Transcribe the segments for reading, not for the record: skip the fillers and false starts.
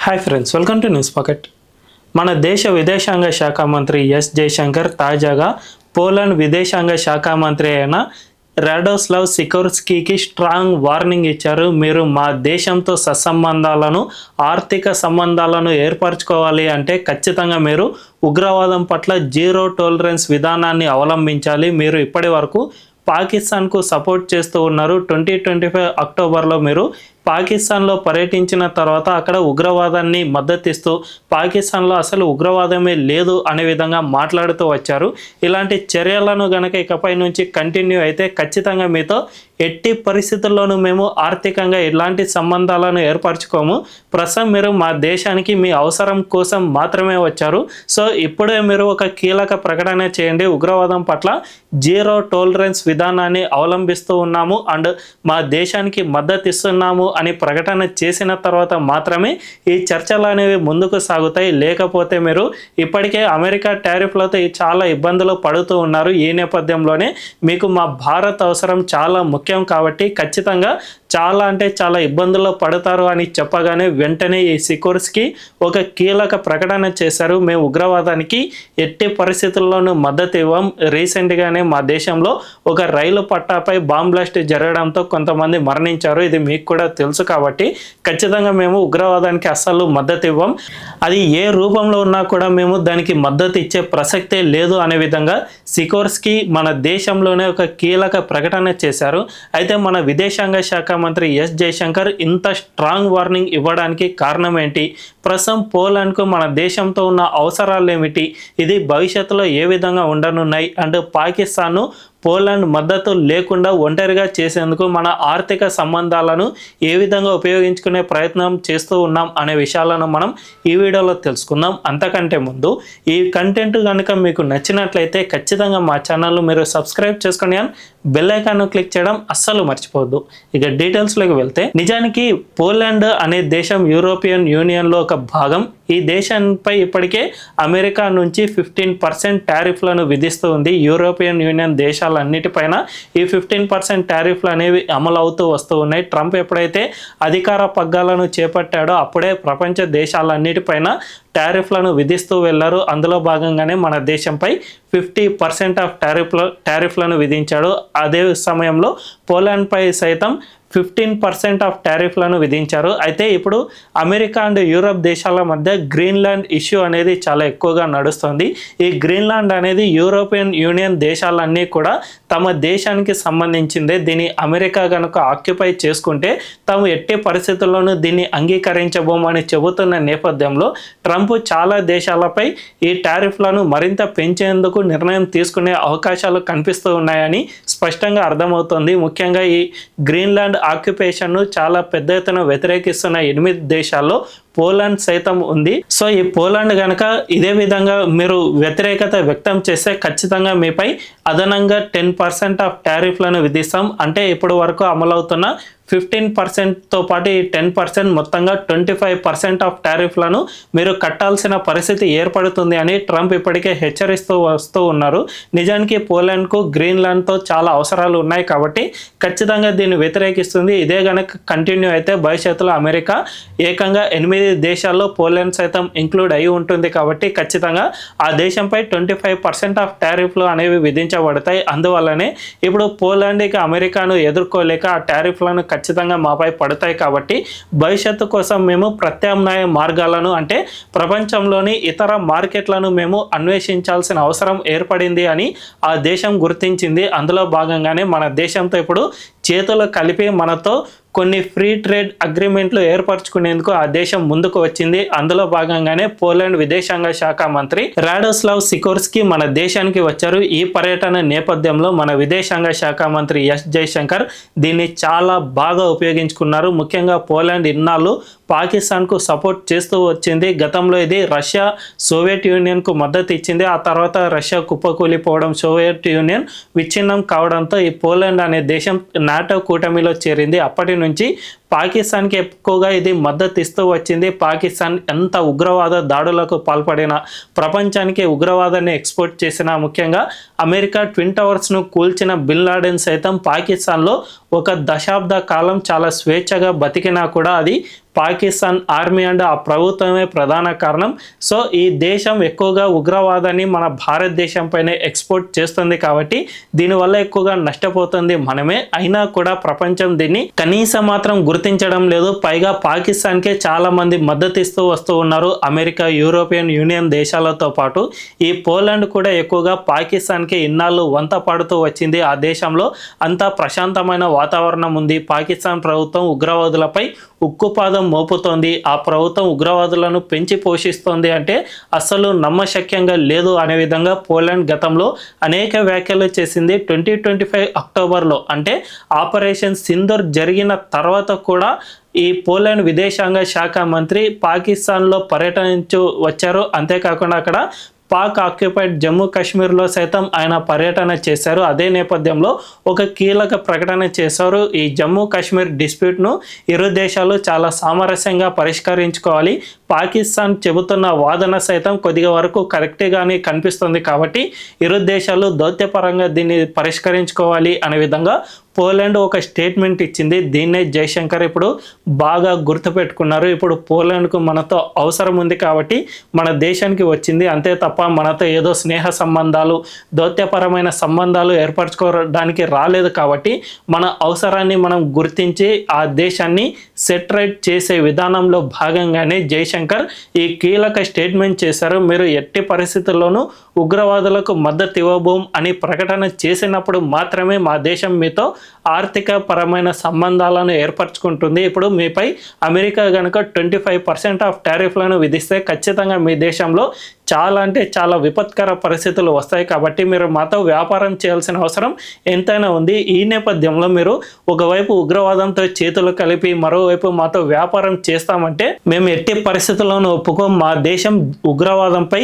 Hi friends, welcome to news pocket. మన దేశ విదేశాంగ శాఖ మంత్రి ఎస్ జయశంకర్ తాజాగా పోలాండ్ విదేశాంగ శాఖ మంత్రి అయిన రాడోస్లావ్ సికోర్స్కీకి స్ట్రాంగ్ వార్నింగ్ ఇచ్చారు. మీరు మా దేశంతో సత్సంబంధాలను, ఆర్థిక సంబంధాలను ఏర్పరచుకోవాలి అంటే ఖచ్చితంగా మీరు ఉగ్రవాదం పట్ల జీరో టాలరెన్స్ విధానాన్ని అవలంబించాలి. మీరు ఇప్పటి వరకు పాకిస్తాన్కు సపోర్ట్ చేస్తూ ఉన్నారు. 2025 అక్టోబర్లో మీరు పాకిస్తాన్లో పర్యటించిన తర్వాత అక్కడ ఉగ్రవాదాన్ని మద్దతిస్తూ పాకిస్తాన్లో అసలు ఉగ్రవాదమే లేదు అనే విధంగా మాట్లాడుతూ వచ్చారు. ఇలాంటి చర్యలను గనక ఇకపై నుంచి కంటిన్యూ అయితే ఖచ్చితంగా మీతో ఎట్టి పరిస్థితుల్లోనూ మేము ఆర్థికంగా ఎలాంటి సంబంధాలను ఏర్పరచుకోము. ప్రస్తుతం మీరు మా దేశానికి మీ అవసరం కోసం మాత్రమే వచ్చారు. సో ఇప్పుడే మీరు ఒక కీలక ప్రకటన చేయండి. ఉగ్రవాదం పట్ల జీరో టాలరెన్స్ విధానాన్ని అవలంబిస్తూ ఉన్నాము అండ్ మా దేశానికి మద్దతు ఇస్తున్నాము అని ప్రకటన చేసిన తర్వాత మాత్రమే ఈ చర్చలు అనేవి ముందుకు సాగుతాయి. లేకపోతే మీరు ఇప్పటికే అమెరికా టారిఫ్లతో చాలా ఇబ్బందులు పడుతూ ఉన్నారు. ఈ నేపథ్యంలోనే మీకు మా భారత్ అవసరం చాలా ముఖ్యం కాబట్టి ఖచ్చితంగా చాలా అంటే చాలా ఇబ్బందుల్లో పడతారు అని చెప్పగానే వెంటనే ఈ సికోర్స్కీ ఒక కీలక ప్రకటన చేశారు. మేము ఉగ్రవాదానికి ఎట్టి పరిస్థితుల్లోనూ మద్దతు ఇవ్వం. రీసెంట్గానే మా దేశంలో ఒక రైలు పట్టాపై బాంబ్ బ్లాస్ట్ జరగడంతో కొంతమంది మరణించారు. ఇది మీకు కూడా తెలుసు కాబట్టి ఖచ్చితంగా మేము ఉగ్రవాదానికి అస్సలు మద్దతు ఇవ్వం. అది ఏ రూపంలో ఉన్నా కూడా మేము దానికి మద్దతు ఇచ్చే ప్రసక్తే లేదు అనే విధంగా సికోర్స్కీ మన దేశంలోనే ఒక కీలక ప్రకటన చేశారు. అయితే మన విదేశాంగ శాఖ మంత్రి ఎస్ జయశంకర్ ఇంత స్ట్రాంగ్ వార్నింగ్ ఇవ్వడానికి కారణం ఏంటి? ప్రస్తుతం పోలాండ్కు మన దేశంతో ఉన్న అవసరాలు ఏమిటి? ఇది భవిష్యత్తులో ఏ విధంగా ఉండనున్నాయి? అండ్ పాకిస్తాన్ను పోలాండ్ మద్దతు లేకుండా ఒంటరిగా చేసేందుకు మన ఆర్థిక సంబంధాలను ఏ విధంగా ఉపయోగించుకునే ప్రయత్నం చేస్తూ ఉన్నాం అనే విషయాలను మనం ఈ వీడియోలో తెలుసుకుందాం. అంతకంటే ముందు ఈ కంటెంట్ కనుక మీకు నచ్చినట్లయితే ఖచ్చితంగా మా ఛానల్ను మీరు సబ్స్క్రైబ్ చేసుకోండి అండ్ బెల్ ఐకాన్ను క్లిక్ చేయడం అస్సలు మర్చిపోవద్దు. ఇక డీటెయిల్స్లోకి వెళ్తే, నిజానికి పోలాండ్ అనే దేశం యూరోపియన్ యూనియన్లో ఒక భాగం. ఈ దేశంపై ఇప్పటికే అమెరికా నుంచి 15% టారిఫ్లను విధిస్తూ ఉంది. యూరోపియన్ యూనియన్ దేశాలన్నిటిపైన ఈ 15% టారిఫ్లు అనేవి అమలు అవుతూ వస్తూ ఉన్నాయి. ట్రంప్ ఎప్పుడైతే అధికార పగ్గాలను చేపట్టాడో అప్పుడే ప్రపంచ దేశాలన్నిటిపైన టారిఫ్లను విధిస్తూ వెళ్ళారు. అందులో భాగంగానే మన దేశంపై 50% ఆఫ్ టారిఫ్లను విధించాడు. అదే సమయంలో పోలాండ్పై సైతం 15% ఆఫ్ టారిఫ్లను విధించారు. అయితే ఇప్పుడు అమెరికా అండ్ యూరప్ దేశాల మధ్య గ్రీన్లాండ్ ఇష్యూ అనేది చాలా ఎక్కువగా నడుస్తుంది. ఈ గ్రీన్లాండ్ అనేది యూరోపియన్ యూనియన్ దేశాలన్నీ కూడా తమ దేశానికి సంబంధించిందే. దీన్ని అమెరికా కనుక ఆక్యుపై చేసుకుంటే తాము ఎట్టి పరిస్థితుల్లోనూ దీన్ని అంగీకరించబోమని చెబుతున్న నేపథ్యంలో ట్రంప్ చాలా దేశాలపై ఈ టారిఫ్లను మరింత పెంచేందుకు నిర్ణయం తీసుకునే అవకాశాలు కనిపిస్తూ ఉన్నాయని స్పష్టంగా అర్థమవుతుంది. ముఖ్యంగా ఈ గ్రీన్లాండ్ ఆక్యుపేషన్ను చాలా పెద్ద ఎత్తున వ్యతిరేకిస్తున్న 8 దేశాల్లో పోలాండ్ సైతం ఉంది. సో ఈ పోలాండ్ కనుక ఇదే విధంగా మీరు వ్యతిరేకత వ్యక్తం చేస్తే ఖచ్చితంగా మీపై అదనంగా 10% ఆఫ్ టారిఫ్లను విధిస్తాం. అంటే ఇప్పుడు వరకు అమలవుతున్న 15%తో పాటు ఈ 10% మొత్తంగా 25% ఆఫ్ టారిఫ్లను మీరు కట్టాల్సిన పరిస్థితి ఏర్పడుతుంది అని ట్రంప్ ఇప్పటికే హెచ్చరిస్తూ వస్తూ ఉన్నారు. నిజానికి పోలాండ్కు గ్రీన్లాండ్తో చాలా అవసరాలు ఉన్నాయి కాబట్టి ఖచ్చితంగా దీన్ని వ్యతిరేకిస్తుంది. ఇదే కనుక కంటిన్యూ అయితే భవిష్యత్తులో అమెరికా ఏకంగా 8 దేశాల్లో పోలాండ్ సైతం ఇంక్లూడ్ అయి ఉంటుంది కాబట్టి ఖచ్చితంగా ఆ దేశంపై 25% ఆఫ్ టారిఫ్లు అనేవి విధించబడతాయి. అందువల్లనే ఇప్పుడు పోలాండ్ ఇక అమెరికాను ఎదుర్కోలేక ఆ టారిఫ్లను ఖచ్చితంగా మాపై పడతాయి. కాబట్టి భవిష్యత్తు కోసం మేము ప్రత్యామ్నాయ మార్గాలను అంటే ప్రపంచంలోని ఇతర మార్కెట్లను మేము అన్వేషించాల్సిన అవసరం ఏర్పడింది అని ఆ దేశం గుర్తించింది. అందులో భాగంగానే మన దేశంతో ఇప్పుడు చేతులు కలిపి మనతో కొన్ని ఫ్రీ ట్రేడ్ అగ్రిమెంట్లు ఏర్పరచుకునేందుకు ఆ దేశం ముందుకు వచ్చింది. అందులో భాగంగానే పోలాండ్ విదేశాంగ శాఖ మంత్రి రాడోస్లావ్ సికోర్స్కీ మన దేశానికి వచ్చారు. ఈ పర్యటన నేపథ్యంలో మన విదేశాంగ శాఖ మంత్రి ఎస్ జయశంకర్ దీన్ని చాలా బాగా ఉపయోగించుకున్నారు. ముఖ్యంగా పోలాండ్ ఇన్నాళ్ళు పాకిస్తాన్కు సపోర్ట్ చేస్తూ వచ్చింది. గతంలో ఇది రష్యా సోవియట్ యూనియన్కు మద్దతు ఇచ్చింది. ఆ తర్వాత రష్యా కుప్పకూలిపోవడం, సోవియట్ యూనియన్ విచ్ఛిన్నం కావడంతో ఈ పోలాండ్ అనే దేశం నాటో కూటమిలో చేరింది. అప్పటి నుంచి పాకిస్తాన్కి ఎక్కువగా ఇది మద్దతు ఇస్తూ వచ్చింది. పాకిస్తాన్ ఎంత ఉగ్రవాద దాడులకు పాల్పడిన, ప్రపంచానికి ఉగ్రవాదాన్ని ఎక్స్పోర్ట్ చేసిన, ముఖ్యంగా అమెరికా ట్విన్ టవర్స్ను కూల్చిన బిన్ లాడెన్ సైతం పాకిస్తాన్లో ఒక దశాబ్ద కాలం చాలా స్వేచ్ఛగా బతికినా కూడా అది పాకిస్తాన్ ఆర్మీ అండ్ ఆ ప్రభుత్వమే ప్రధాన కారణం. సో ఈ దేశం ఎక్కువగా ఉగ్రవాదాన్ని మన భారతదేశం పైన ఎక్స్పోర్ట్ చేస్తుంది కాబట్టి దీనివల్ల ఎక్కువగా నష్టపోతుంది మనమే. అయినా కూడా ప్రపంచం దీన్ని కనీసం మాత్రం గుర్తించడం లేదు. పైగా పాకిస్తాన్కే చాలా మంది మద్దతు ఇస్తూ వస్తూ ఉన్నారు. అమెరికా, యూరోపియన్ యూనియన్ దేశాలతో పాటు ఈ పోలాండ్ కూడా ఎక్కువగా పాకిస్తాన్కి ఇన్నాళ్ళు వంత పడుతూ వచ్చింది. ఆ దేశంలో అంతా ప్రశాంతమైన వాతావరణం ఉంది. పాకిస్తాన్ ప్రభుత్వం ఉగ్రవాదులపై ఉక్కుపాదం మోపుతోంది. ఆ ప్రభుత్వం ఉగ్రవాదులను పెంచి పోషిస్తోంది అంటే అస్సలు నమ్మశక్యంగా లేదు అనే విధంగా పోలాండ్ గతంలో అనేక వ్యాఖ్యలు చేసింది. 2025 అక్టోబర్లో అంటే ఆపరేషన్ సింధూర్ జరిగిన తర్వాత కూడా ఈ పోలాండ్ విదేశాంగ శాఖ మంత్రి పాకిస్తాన్లో పర్యటించు వచ్చారు. అంతేకాకుండా అక్కడ పాక్ ఆక్యుపైడ్ జమ్మూ కాశ్మీర్లో సైతం ఆయన పర్యటన చేశారు. అదే నేపథ్యంలో ఒక కీలక ప్రకటన చేశారు. ఈ జమ్మూ కాశ్మీర్ డిస్ప్యూట్ను ఇరు దేశాలు చాలా సామరస్యంగా పరిష్కరించుకోవాలి. పాకిస్తాన్ చెబుతున్న వాదన సైతం కొద్దిగా వరకు కరెక్ట్గానే కనిపిస్తుంది కాబట్టి ఇరు దేశాలు దౌత్యపరంగా దీన్ని పరిష్కరించుకోవాలి అనే విధంగా పోలాండ్ ఒక స్టేట్మెంట్ ఇచ్చింది. దీన్నే జైశంకర్ ఇప్పుడు బాగా గుర్తుపెట్టుకున్నారు. ఇప్పుడు పోలాండ్కు మనతో అవసరం ఉంది కాబట్టి మన దేశానికి వచ్చింది. అంతే తప్ప మనతో ఏదో స్నేహ సంబంధాలు, దౌత్యపరమైన సంబంధాలు ఏర్పరచుకోవడానికి రాలేదు కాబట్టి మన అవసరాన్ని మనం గుర్తించి ఆ దేశాన్ని సెటరేట్ చేసే విధానంలో భాగంగానే జైశంకర్ ఈ కీలక స్టేట్మెంట్ చేశారు. మీరు ఎట్టి పరిస్థితుల్లోనూ ఉగ్రవాదులకు మద్దతు ఇవ్వబోం అని ప్రకటన చేసినప్పుడు మాత్రమే మా దేశం మీతో ఆర్థిక పరమైన సంబంధాలను ఏర్పరచుకుంటుంది. ఇప్పుడు మీపై అమెరికా కనుక 25% ఆఫ్ టారిఫ్లను విధిస్తే ఖచ్చితంగా మీ దేశంలో చాలా అంటే చాలా విపత్కర పరిస్థితులు వస్తాయి. కాబట్టి మీరు మాతో వ్యాపారం చేయాల్సిన అవసరం ఎంతైనా ఉంది. ఈ నేపథ్యంలో మీరు ఒకవైపు ఉగ్రవాదంతో చేతులు కలిపి మరోవైపు మాతో వ్యాపారం చేస్తామంటే మేము ఎట్టి పరిస్థితుల్లోనూ ఒప్పుకోం. మా దేశం ఉగ్రవాదంపై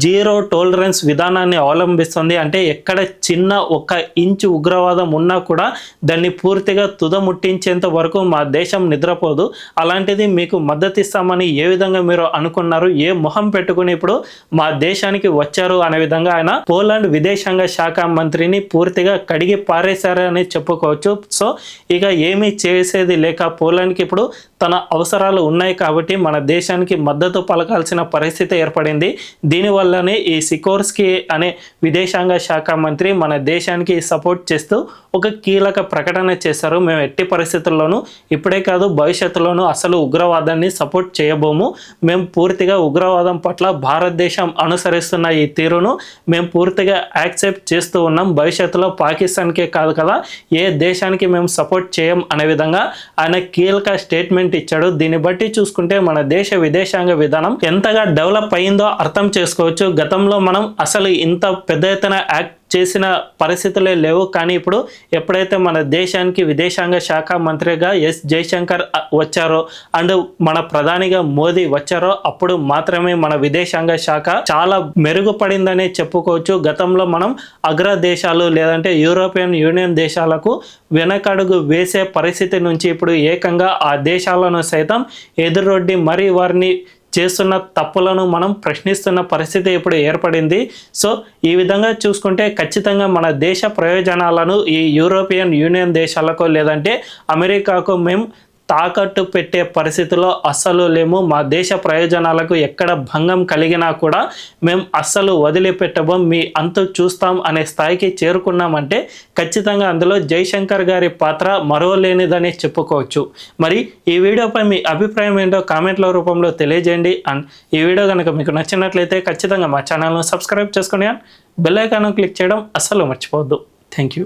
జీరో టాలరెన్స్ విధానాన్ని అవలంబిస్తుంది. అంటే ఎక్కడ చిన్న ఒక ఇంచు ఉగ్రవాదం ఉన్నా కూడా దాన్ని పూర్తిగా తుదముట్టించేంత వరకు మా దేశం నిద్రపోదు. అలాంటిది మీకు మద్దతు ఇస్తామని ఏ విధంగా మీరు అనుకున్నారు? ఏ మొహం పెట్టుకుని ఇప్పుడు మా దేశానికి వచ్చారు అనే విధంగా ఆయన పోలాండ్ విదేశాంగ శాఖ మంత్రిని పూర్తిగా కడిగి పారేశారని చెప్పుకోవచ్చు. సో ఇక ఏమీ చేసేది లేక పోలాండ్కి ఇప్పుడు తన అవసరాలు ఉన్నాయి కాబట్టి మన దేశానికి మద్దతు పలకాల్సిన పరిస్థితి ఏర్పడింది. దీనివల్లనే ఈ సికోర్స్కీ అనే విదేశాంగ శాఖ మంత్రి మన దేశానికి సపోర్ట్ చేస్తూ ఒక కీలక ప్రకటన చేశారు. మేము ఎట్టి పరిస్థితుల్లోనూ ఇప్పుడే కాదు భవిష్యత్తులోనూ అసలు ఉగ్రవాదాన్ని సపోర్ట్ చేయబోము. మేము పూర్తిగా ఉగ్రవాదం పట్ల భారతదేశం అనుసరిస్తున్న ఈ తీరును మేము పూర్తిగా యాక్సెప్ట్ చేస్తూ ఉన్నాం. భవిష్యత్తులో పాకిస్తాన్కే కాదు కదా ఏ దేశానికి మేము సపోర్ట్ చేయం అనే విధంగా ఆయన కీలక స్టేట్మెంట్ ఇచ్చాడు. దీన్ని బట్టి చూసుకుంటే మన దేశ విదేశాంగ విధానం ఎంతగా డెవలప్ అయిందో అర్థం చేసుకోవచ్చు. గతంలో మనం అసలు ఇంత పెద్ద ఎత్తున యాక్ట్ చేసిన పరిస్థితులే లేవు. కానీ ఇప్పుడు ఎప్పుడైతే మన దేశానికి విదేశాంగ శాఖ మంత్రిగా ఎస్ జైశంకర్ వచ్చారో అండ్ మన ప్రధానిగా మోదీ వచ్చారో అప్పుడు మాత్రమే మన విదేశాంగ శాఖ చాలా మెరుగుపడిందనే చెప్పుకోవచ్చు. గతంలో మనం అగ్ర దేశాలు లేదంటే యూరోపియన్ యూనియన్ దేశాలకు వెనకడుగు వేసే పరిస్థితి నుంచి ఇప్పుడు ఏకంగా ఆ దేశాలను సైతం ఎదురొడ్డి మరీ వారిని చేస్తున్న తప్పులను మనం ప్రశ్నిస్తున్న పరిస్థితి ఇప్పుడు ఏర్పడింది. సో ఈ విధంగా చూసుకుంటే ఖచ్చితంగా మన దేశ ప్రయోజనాలను ఈ యూరోపియన్ యూనియన్ దేశాలకు లేదంటే అమెరికాకు మేము తాకట్టు పెట్టే పరిస్థితిలో అస్సలు లేము. మా దేశ ప్రయోజనాలకు ఎక్కడ భంగం కలిగినా కూడా మేము అస్సలు వదిలిపెట్టబోం, మీ అంతు చూస్తాం అనే స్థాయికి చేరుకున్నామంటే ఖచ్చితంగా అందులో జైశంకర్ గారి పాత్ర మరోలేనిదని చెప్పుకోవచ్చు. మరి ఈ వీడియోపై మీ అభిప్రాయం ఏంటో కామెంట్ల రూపంలో తెలియజేయండి. అండ్ ఈ వీడియో కనుక మీకు నచ్చినట్లయితే ఖచ్చితంగా మా ఛానల్ను సబ్స్క్రైబ్ చేసుకుని బెల్ ఐకాన్ క్లిక్ చేయడం అస్సలు మర్చిపోవద్దు. Thank you.